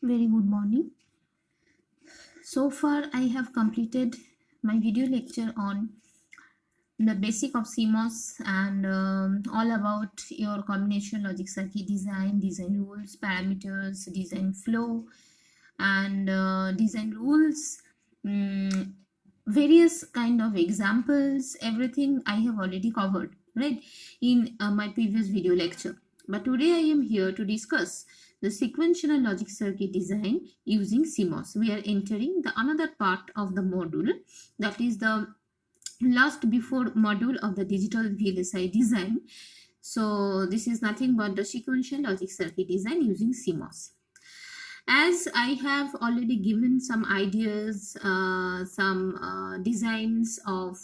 Very good morning. So far I have completed my video lecture on the basic of Cmos and all about your combination logic circuit design, design rules, parameters, design flow, and design rules, various kind of examples. Everything I have already covered, right, in my previous video lecture. But today I am here to discuss the sequential logic circuit design using Cmos. We are entering the another part of the module, that is the last before module of the digital VLSI design. So this is nothing but the sequential logic circuit design using Cmos. As I have already given some ideas, some designs of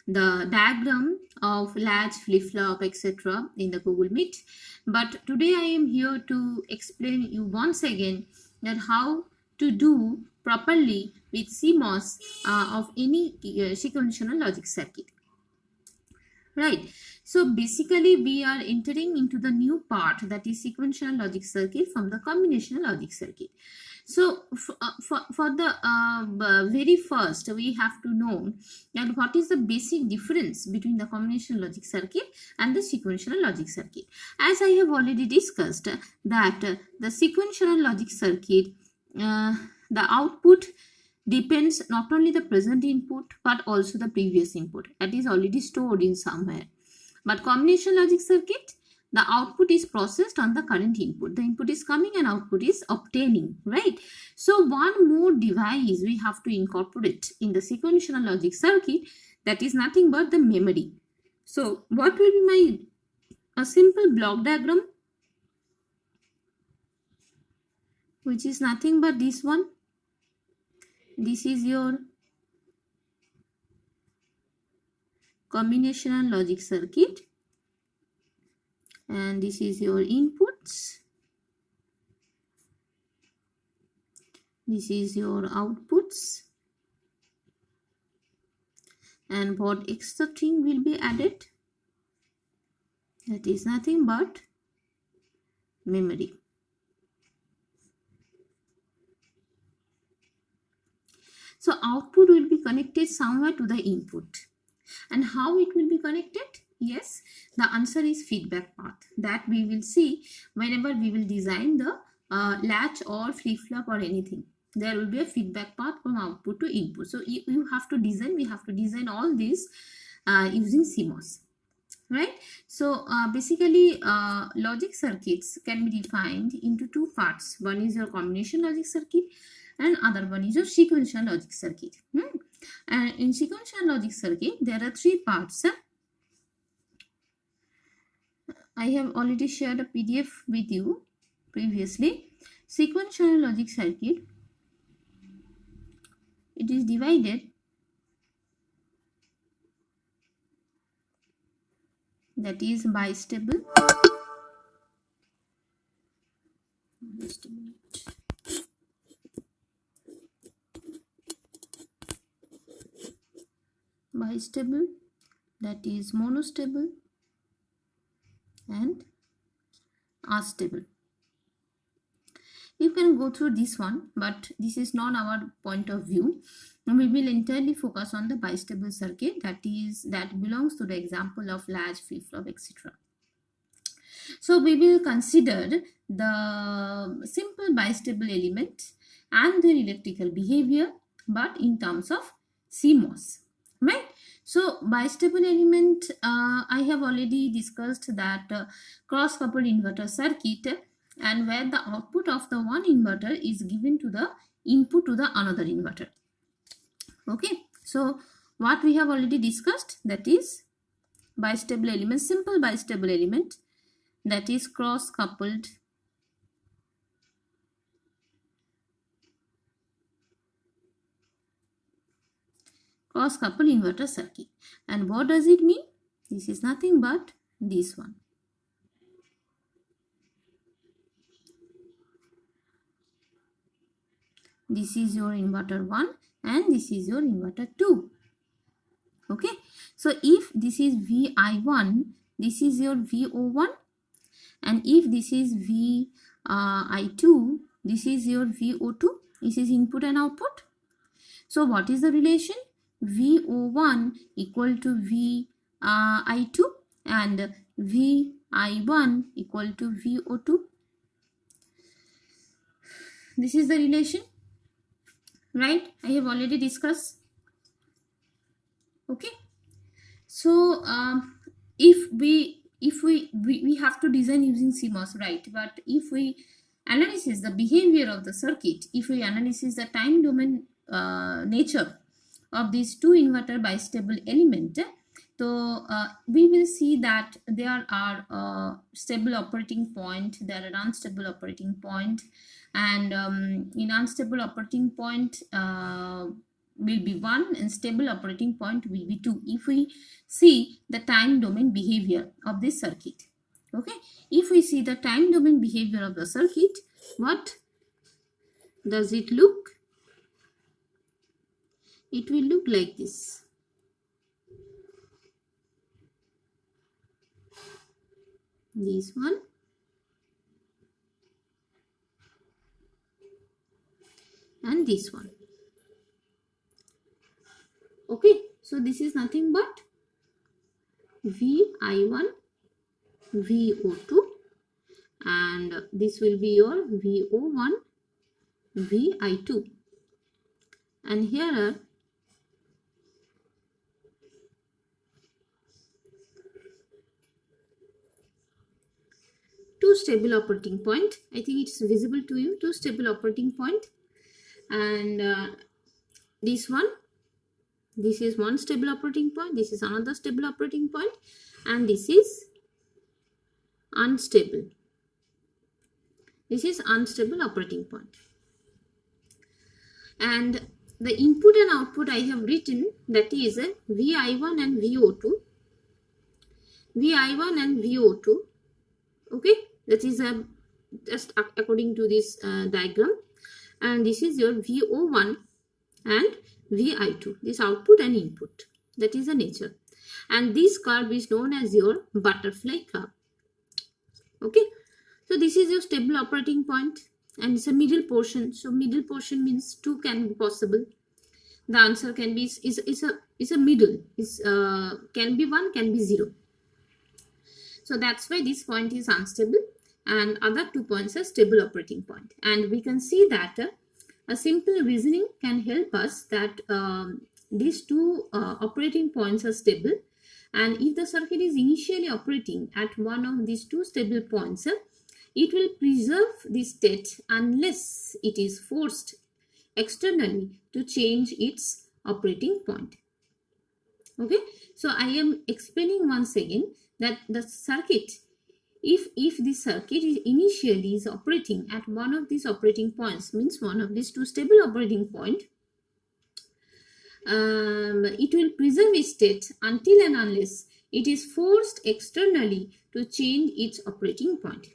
the diagram of latch, flip-flop, etc. in the Google Meet. But today I am here to explain you once again that how to do properly with CMOS of any sequential logic circuit. Right. So basically we are entering into the new part, that is sequential logic circuit from the combinational logic circuit. So for the very first, we have to know that what is the basic difference between the combinational logic circuit and the sequential logic circuit. As I have already discussed that the sequential logic circuit, the output depends not only the present input but also the previous input that is already stored in somewhere. But combination logic circuit, the output is processed on the current input. The input is coming and output is obtaining, right? So one more device we have to incorporate in the sequential logic circuit, that is nothing but the memory. So what will be a simple block diagram, which is nothing but this one. This is your combinational logic circuit and this is your inputs, this is your outputs, and what extra thing will be added, that is nothing but memory. So output will be connected somewhere to the input. And how it will be connected? Yes, the answer is feedback path, that we will see whenever we will design the latch or flip-flop or anything. There will be a feedback path from output to input. So you have to design, we have to design all these using CMOS. Right. So basically logic circuits can be defined into two parts. One is your combination logic circuit and other one is your sequential logic circuit. And in sequential logic circuit there are three parts. I have already shared a PDF with you previously. Sequential logic circuit, it is divided that is bistable. Just a minute. Bistable, that is monostable, and astable. You can go through this one, but this is not our point of view. We will entirely focus on the bistable circuit, that belongs to the example of latch, flip-flop, etc. So we will consider the simple bistable element and their electrical behavior, but in terms of CMOS, right? So bistable element, I have already discussed that cross-coupled inverter circuit, and where the output of the one inverter is given to the input to the another inverter. Okay, so what we have already discussed, that is bistable element, simple bistable element, that is cross-coupled inverter circuit. And what does it mean? This is nothing but this one. This is your inverter 1 and this is your inverter 2. Okay, so if this is VI1, this is your VO1, and if this is VI2, This is your VO2. This is input and output. So what is the relation? VO1 equal to VI2 and VI1 equal to VO2. This is the relation, right? I have already discussed. Okay. So if we have to design using CMOS, right? But if we analysis the behavior of the circuit, if we analysis the time domain nature of these two inverter bistable element, so we will see that there are stable operating point, there are unstable operating point, and in unstable operating point will be 1 and stable operating point will be 2 if we see the time domain behavior of this circuit. Okay, if we see the time domain behavior of the circuit, what does it look? It will look like this. This one and this one. Okay, so this is nothing but VI1, VO2, and this will be your VO1, VI2, and here are two stable operating point. I think it's visible to you, two stable operating point, and this one, this is one stable operating point, this is another stable operating point, and this is unstable. This is unstable operating point. And the input and output I have written, that is VI1 and VO2. VI1 and VO2. Okay, that is just according to this diagram. And this is your VO1 and VI2, this output and input, that is the nature. And this curve is known as your butterfly curve. Okay, so this is your stable operating point and it's a middle portion. So middle portion means 2 can be possible. The answer can be is a middle, can be 1, can be 0. So that's why this point is unstable and other 2 points are stable operating point. And we can see that a simple reasoning can help us that these two operating points are stable, and if the circuit is initially operating at one of these two stable points, it will preserve this state unless it is forced externally to change its operating point. Okay, so I am explaining once again that the circuit, if the circuit is initially is operating at one of these operating points, means one of these two stable operating point, it will preserve its state until and unless it is forced externally to change its operating point.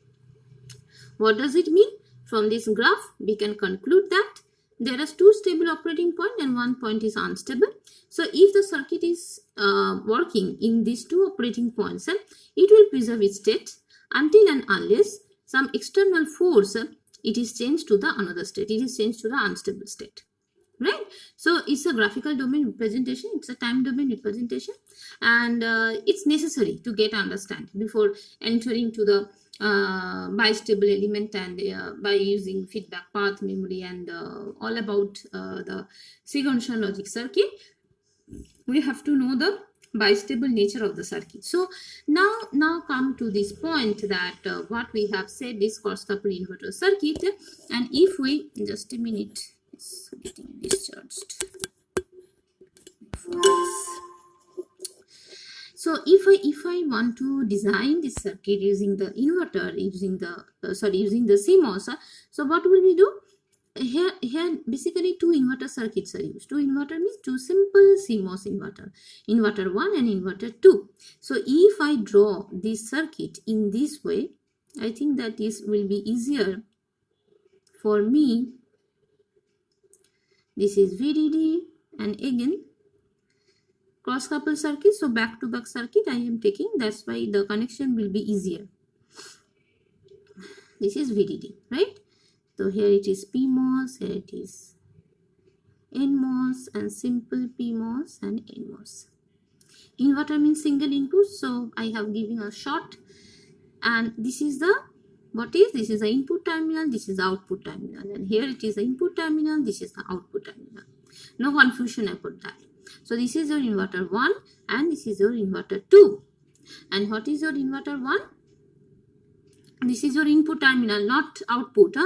What does it mean? From this graph, we can conclude that there are two stable operating point and one point is unstable. So if the circuit is working in these two operating points, it will preserve its state until and unless some external force it is changed to the another state, it is changed to the unstable state, right? So it's a graphical domain representation, it's a time domain representation, and it's necessary to get understand before entering to the bistable element and by using feedback path memory and all about the sequential logic circuit. We have to know the bistable nature of the circuit. So now come to this point that what we have said is cross coupled inverter circuit, and if we just a minute, it's getting discharged. So if I want to design this circuit using the inverter, using the CMOS, so what will we do? Here basically two inverter circuits are used. Two inverter means two simple CMOS inverter, inverter 1 and inverter 2. So if I draw this circuit in this way, I think that this will be easier for me. This is VDD and again cross coupled circuit, so back to back circuit I am taking, that's why the connection will be easier. This is VDD, right? So here it is PMOS, here it is NMOS, and simple PMOS and NMOS. Inverter means single input, so I have given a short, and this is the this is the input terminal, this is the output terminal, and here it is the input terminal, this is the output terminal. No confusion about that. So this is your inverter 1 and this is your inverter 2. And what is your inverter 1? This is your input terminal, not output.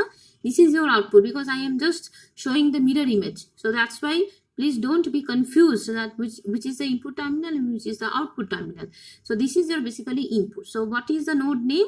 This is your output, because I am just showing the mirror image. So that's why please don't be confused that which is the input terminal and which is the output terminal. So this is your basically input. So what is the node name?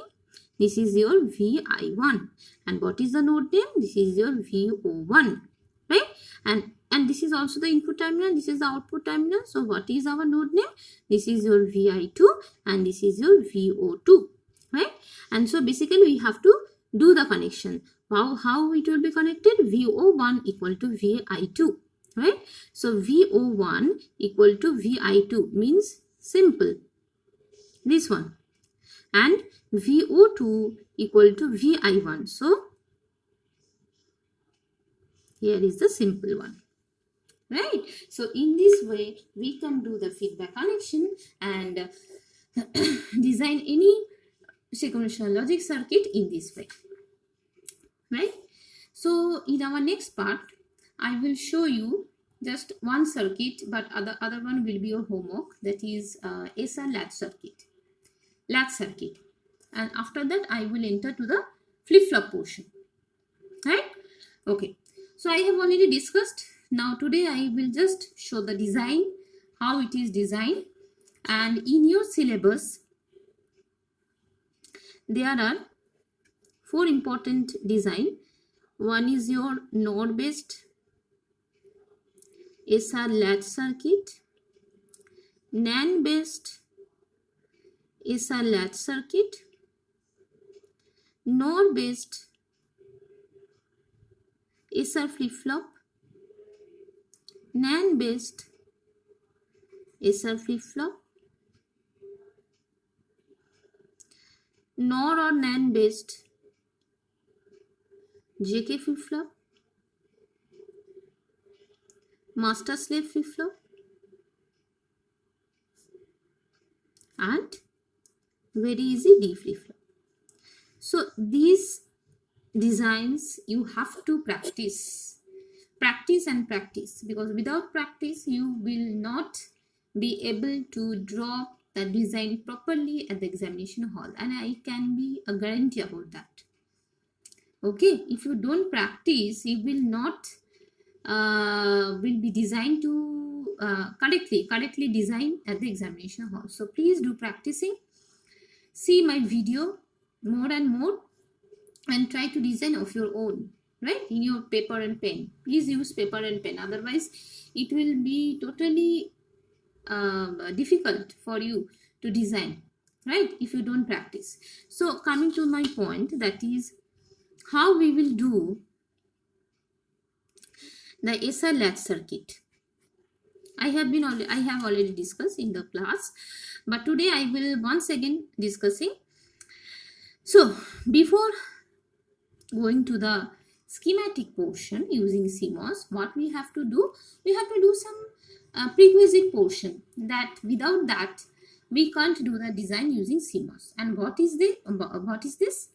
This is your VI1. And what is the node name? This is your VO1. Right? And this is also the input terminal. This is the output terminal. So what is our node name? This is your VI2 and this is your VO2. Right? And so basically we have to do the connection. How it will be connected? VO1 equal to VI2. Right? So VO1 equal to VI2 means simple. This one. And VO2 equal to VI1. So here is the simple one. Right? So in this way we can do the feedback connection and design any sequential logic circuit in this way. Right? So in our next part I will show you just one circuit, but other one will be your homework, that is SR latch circuit. And after that I will enter to the flip-flop portion. Right? Okay. So I have already discussed. Now today I will just show the design, how it is designed. And in your syllabus there are 4 important design. One is your node based SR latch circuit, NAND based SR latch circuit, node based SR flip-flop, NAND based SR flip-flop, NOR or NAND based JK flip-flop, master slave flip-flop, and very easy D flip-flop. So these designs you have to practice and practice, because without practice you will not be able to draw the design properly at the examination hall, and I can be a guarantee about that. Okay, if you don't practice you will not will be designed to correctly design at the examination hall. So please do practicing, see my video more and more, and try to design of your own, right, in your paper and pen. Please use paper and pen, otherwise it will be totally difficult for you to design, right, if you don't practice. So coming to my point, that is how we will do the SR latch circuit. I have already discussed in the class, but today I will once again discussing. So before going to the schematic portion using Cmos, what we have to do? We have to do some prerequisite portion, that without that we can't do the design using Cmos. And what is this?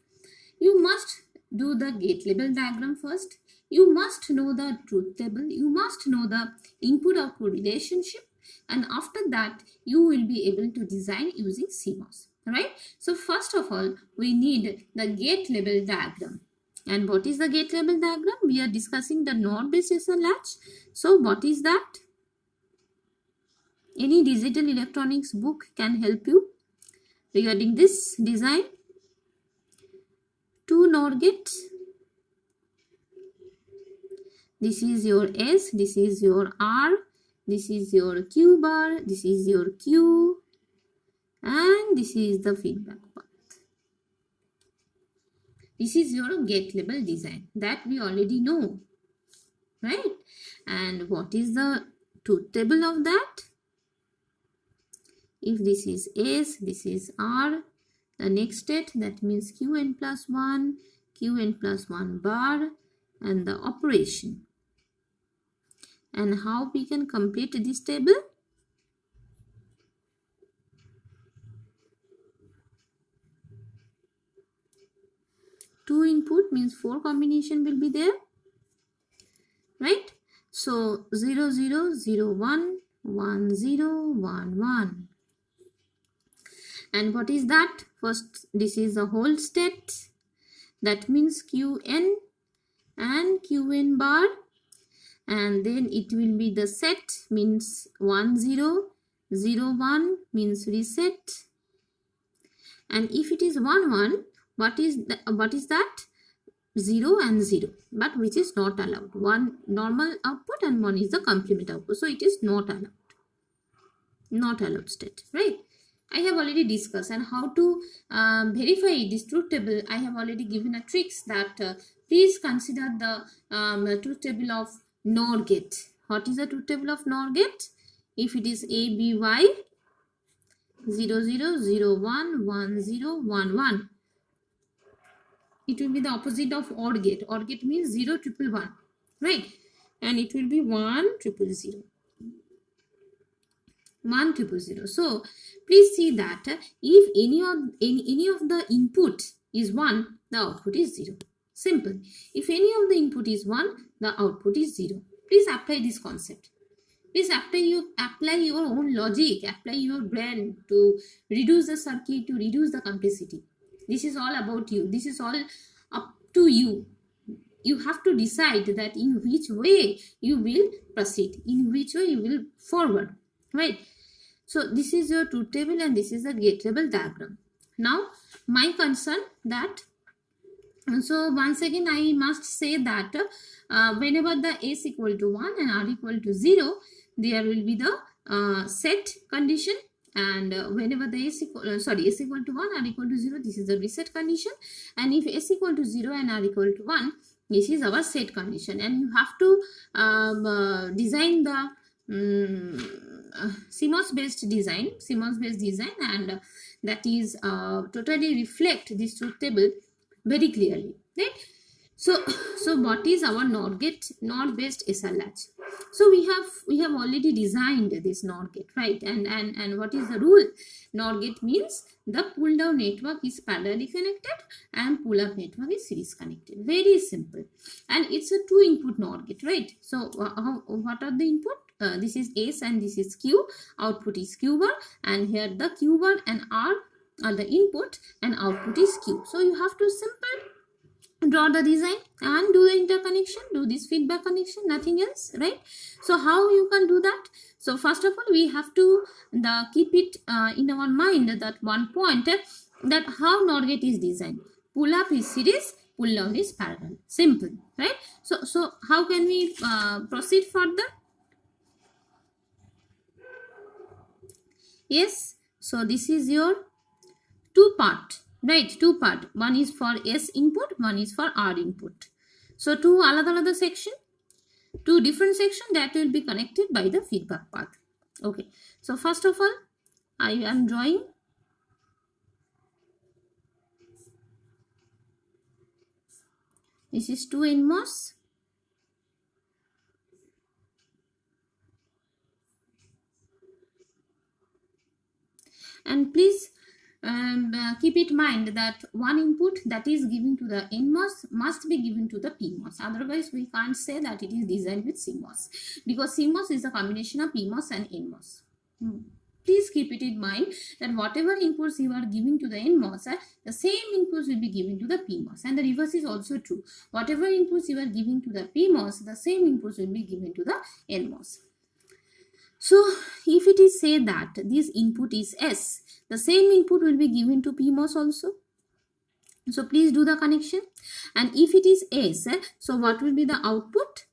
You must do the gate level diagram first. You must know the truth table. You must know the input-output relationship, and after that you will be able to design using Cmos. Right? So first of all, we need the gate level diagram. And what is the gate level diagram? We are discussing the node-based SR latch. So what is that? Any digital electronics book can help you regarding this design. 2 NOR gates. This is your S, this is your R, this is your Q bar, this is your Q, and this is the feedback path. This is your gate level design that we already know, right? And what is the truth table of that? If this is S, this is R, the next state, that means Qn plus 1, Qn plus 1 bar and the operation. And how we can complete this table? Two input means 4 combination will be there, right? So 0 0 0 1 1 0 1 1. And what is that? First, this is the whole state. That means Qn and Qn bar, and then it will be the set, means 1 0 0 1 means reset. And if it is 1 1, what is that? 0 and 0, but which is not allowed. One normal output and one is the complement output, so it is not allowed state, right? I have already discussed, and how to verify this truth table. I have already given a tricks that please consider the truth table of NOR gate. What is the truth table of NOR gate? If it is ABY 0 0 0 1 1 0 1 1, it will be the opposite of OR gate. OR gate means 0 1 1 1, right? And it will be 1 0 0 1 0 0. So please see that if any of the input is 1, the output is 0. Simple. If any of the input is 1, the output is 0. Please apply this concept. Please apply your own logic, apply your brain to reduce the circuit, to reduce the complexity. This is all about you. This is all up to you. You have to decide that in which way you will proceed, in which way you will forward, right? So this is your truth table and this is the gate table diagram. Now my concern that, so once again I must say that whenever the S equal to 1 and R equal to 0, there will be the set condition, and whenever the S equal to 1, R equal to 0, this is the reset condition, and if S equal to 0 and R equal to 1, this is our set condition. And you have to design the Cmos based design, and that is totally reflect this truth table very clearly, right? So what is our NOR based SR latch? So we have already designed this NOR gate, right? And what is the rule? NOR gate means the pull down network is parallelly connected and pull up network is series connected. Very simple. And it's a 2 input NOR gate, right? So what are the input? This is S and this is Q. Output is Q bar, and here the Q bar and R are the input and output is Q. So you have to simple draw the design and do the interconnection, do this feedback connection, nothing else, right? So how you can do that? So first of all, we have to keep it in our mind that one point, that how NOR gate is designed. Pull up is series, pull down is parallel. Simple, right? So how can we proceed further? Yes, so this is your two part, right? Two part. One is for S input, one is for R input. So two alada section, two different section that will be connected by the feedback path. Okay. So first of all, I am drawing this is 2 NMOS. And please keep it in mind that one input that is given to the NMOS must be given to the PMOS. Otherwise, we can't say that it is designed with CMOS, because CMOS is a combination of PMOS and NMOS. Please keep it in mind that whatever inputs you are giving to the NMOS, the same inputs will be given to the PMOS, and the reverse is also true. Whatever inputs you are giving to the PMOS, the same inputs will be given to the NMOS. So if it is said that this input is S, the same input will be given to PMOS also. So please do the connection. And if it is S, so what will be the output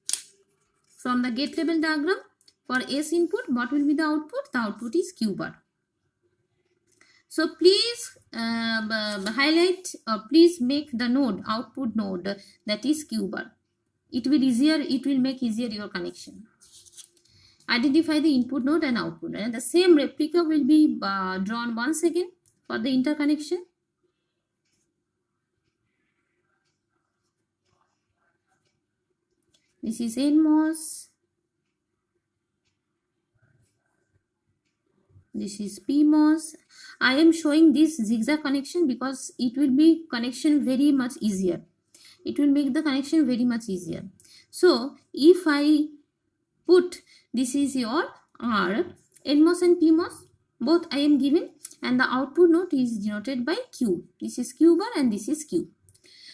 from the gate level diagram? For S input, what will be the output? The output is Q bar. So please highlight or please make the node, output node, that is Q bar. It will make easier your connection. Identify the input node and output node, and the same replica will be drawn once again for the interconnection. This is Nmos. This is Pmos. I am showing this zigzag connection because it will be connection very much easier. It will make the connection very much easier. So if I put this is your R, Nmos and Pmos, both I am given, and the output node is denoted by Q. This is Q bar and this is Q.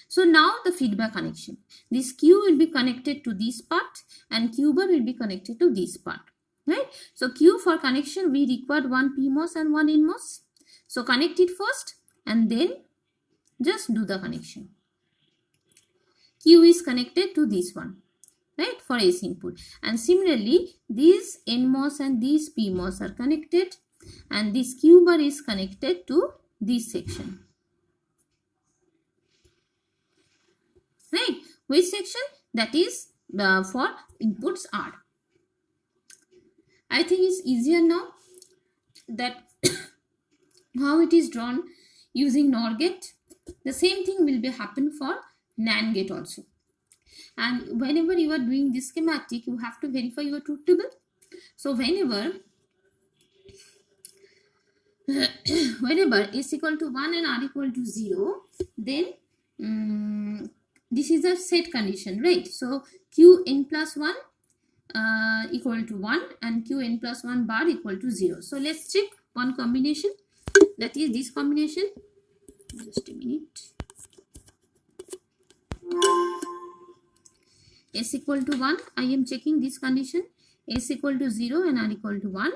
So now the feedback connection. This Q will be connected to this part and Q bar will be connected to this part. Right? So Q for connection, we required one Pmos and one Nmos. So connect it first and then just do the connection. Q is connected to this one, right, for AC input. And similarly, these Nmos and these Pmos are connected and this Q bar is connected to this section. Right? Which section? That is for inputs R. I think it's easier now that how it is drawn using NOR gate. The same thing will be happen for NAND gate also. And whenever you are doing this schematic, you have to verify your truth table. So whenever S equal to 1 and R equal to 0, then this is a set condition, right? So Qn plus 1 equal to 1 and Qn plus 1 bar equal to 0. So let's check one combination, that is this combination. Just a minute. S equal to 1, I am checking this condition. S equal to 0 and R equal to 1.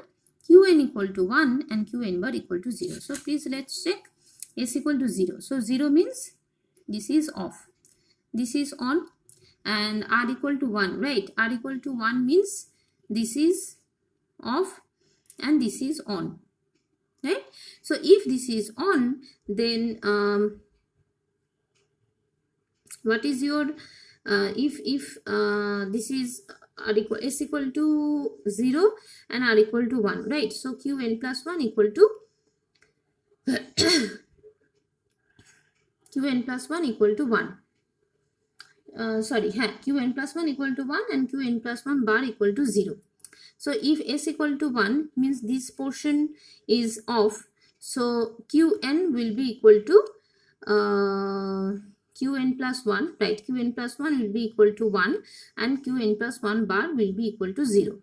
Qn equal to 1 and Qn bar equal to 0. So please let's check. S equal to 0. So 0 means this is off. This is on. And R equal to 1, right? R equal to 1 means this is off and this is on, right? So if this is on, then what is your if this is R equal S equal to 0 and R equal to 1, right? So Qn plus 1 equal to Qn plus 1 equal to 1. Qn plus 1 equal to 1 and Qn plus 1 bar equal to 0. So if S equal to 1 means this portion is off. So Qn will be equal to Qn plus 1, right? Qn plus 1 will be equal to 1 and Qn plus 1 bar will be equal to 0.